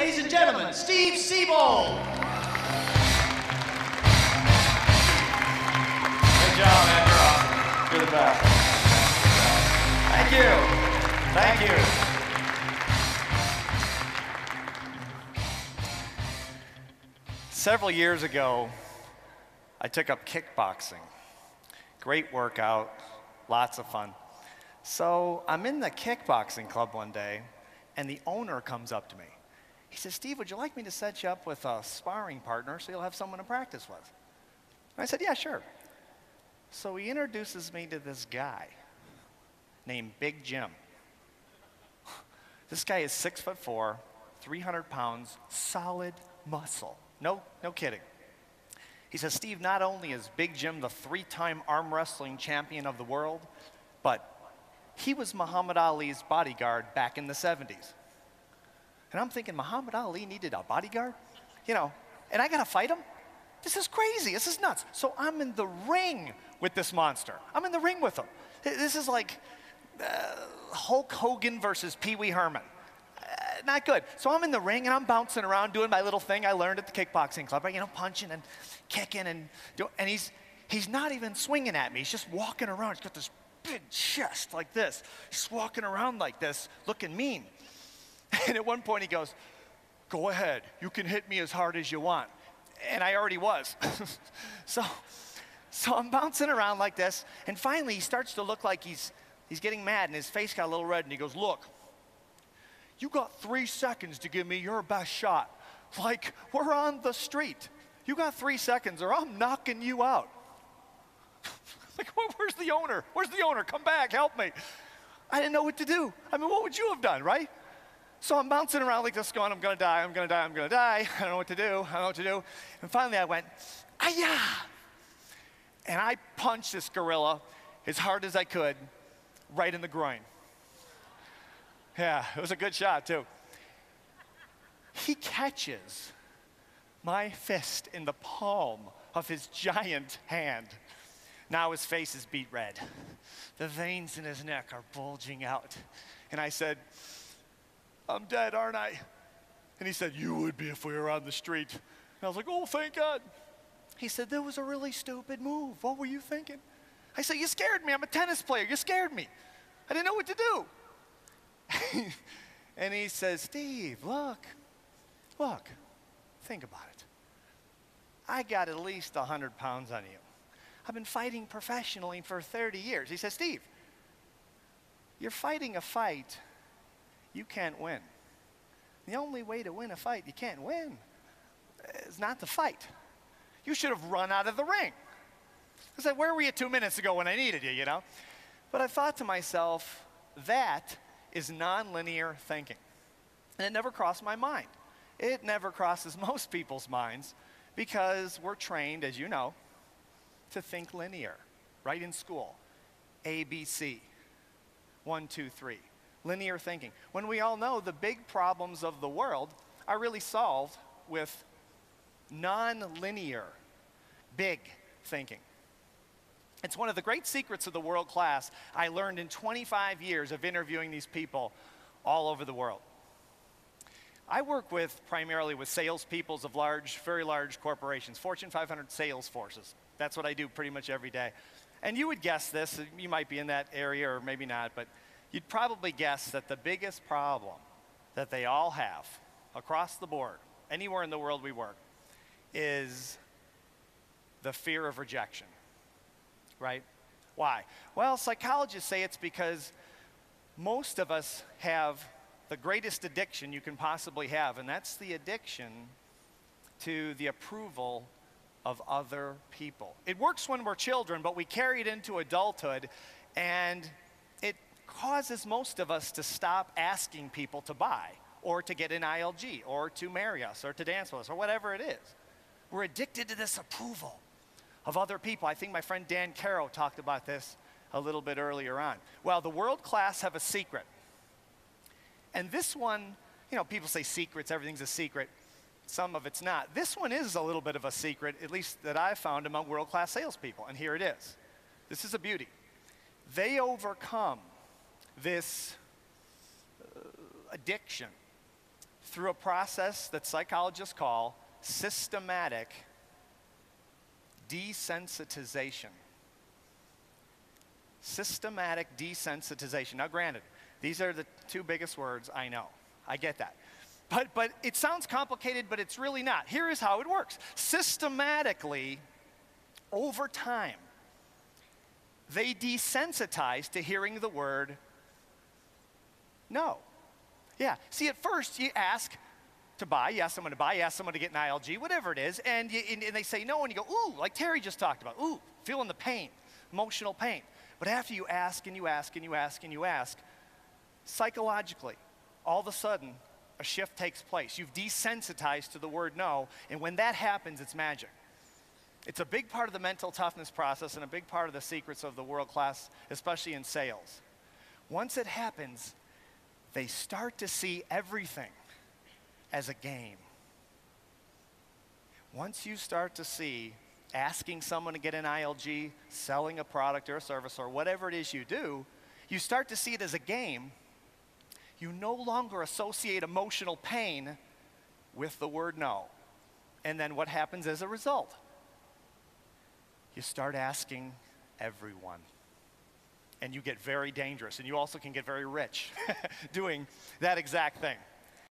ladies and gentlemen, Steve Siebold. Good job, man. You're awesome. You're the best. Thank you. Thank you. Several years ago, I took up kickboxing. Great workout, lots of fun. So I'm in the kickboxing club one day, and the owner comes up to me. He says, Steve, would you like me to set you up with a sparring partner so you'll have someone to practice with? And I said, yeah, sure. So he introduces me to this guy named Big Jim. This guy is 6'4", 300 pounds, solid muscle. No kidding. He says, Steve, not only is Big Jim the 3-time arm wrestling champion of the world, but he was Muhammad Ali's bodyguard back in the 70s. And I'm thinking, Muhammad Ali needed a bodyguard? You know, and I gotta fight him? This is crazy, this is nuts. So I'm in the ring with this monster. I'm in the ring with him. This is like Hulk Hogan versus Pee Wee Herman. Not good. So I'm in the ring and I'm bouncing around doing my little thing I learned at the kickboxing club, right? You know, punching and kicking and he's not even swinging at me. He's just walking around. He's got this big chest like this. He's walking around like this, looking mean. And at one point he goes, go ahead, you can hit me as hard as you want. And I already was. So I'm bouncing around like this, and finally he starts to look like he's getting mad, and his face got a little red, and he goes, look, you got 3 seconds to give me your best shot. Like, we're on the street. You got 3 seconds or I'm knocking you out. Like, where's the owner? Where's the owner? Come back, help me. I didn't know what to do. I mean, what would you have done, right? So I'm bouncing around like this going, I'm gonna die, I'm gonna die, I'm gonna die. I don't know what to do, I don't know what to do. And finally I went, ah-ya! And I punched this gorilla as hard as I could, right in the groin. Yeah, it was a good shot too. He catches my fist in the palm of his giant hand. Now his face is beet red. The veins in his neck are bulging out. And I said, I'm dead, aren't I? And he said, you would be if we were on the street. And I was like, oh, thank God. He said, that was a really stupid move. What were you thinking? I said, you scared me. I'm a tennis player. You scared me. I didn't know what to do. And he says, Steve, look, think about it. I got at least 100 pounds on you. I've been fighting professionally for 30 years. He says, Steve, you're fighting a fight you can't win. The only way to win a fight you can't win is not to fight. You should have run out of the ring. I said, where were you 2 minutes ago when I needed you, you know? But I thought to myself, that is nonlinear thinking. And it never crossed my mind. It never crosses most people's minds because we're trained, as you know, to think linear, right in school. A, B, C, 1, 2, 3. Linear thinking. When we all know the big problems of the world are really solved with non-linear, big thinking. It's one of the great secrets of the world class I learned in 25 years of interviewing these people all over the world. I work primarily with salespeople of very large corporations, Fortune 500 sales forces. That's what I do pretty much every day. And you would guess this, you might be in that area or maybe not, but you'd probably guess that the biggest problem that they all have across the board, anywhere in the world we work, is the fear of rejection, right? Why? Well, psychologists say it's because most of us have the greatest addiction you can possibly have, and that's the addiction to the approval of other people. It works when we're children, but we carry it into adulthood, and it causes most of us to stop asking people to buy, or to get an ILG, or to marry us, or to dance with us, or whatever it is. We're addicted to this approval of other people. I think my friend Dan Caro talked about this a little bit earlier on. Well, the world class have a secret. And this one, you know, people say secrets, everything's a secret. Some of it's not. This one is a little bit of a secret, at least that I've found among world-class salespeople, and here it is. This is a beauty. They overcome this addiction through a process that psychologists call systematic desensitization. Systematic desensitization. Now, granted, these are the two biggest words I know. I get that. But it sounds complicated, but it's really not. Here is how it works. Systematically, over time, they desensitize to hearing the word no. Yeah. See, at first you ask to buy. You ask someone to buy. You ask someone to get an ILG, whatever it is, and they say no, and you go, ooh, like Terry just talked about. Ooh, feeling the pain, emotional pain. But after you ask and you ask and you ask and you ask, psychologically, all of a sudden, a shift takes place. You've desensitized to the word no, and when that happens, it's magic. It's a big part of the mental toughness process and a big part of the secrets of the world class, especially in sales. Once it happens, they start to see everything as a game. Once you start to see asking someone to get an ILG, selling a product or a service or whatever it is you do, you start to see it as a game. You no longer associate emotional pain with the word no. And then what happens as a result? You start asking everyone. And you get very dangerous. And you also can get very rich doing that exact thing.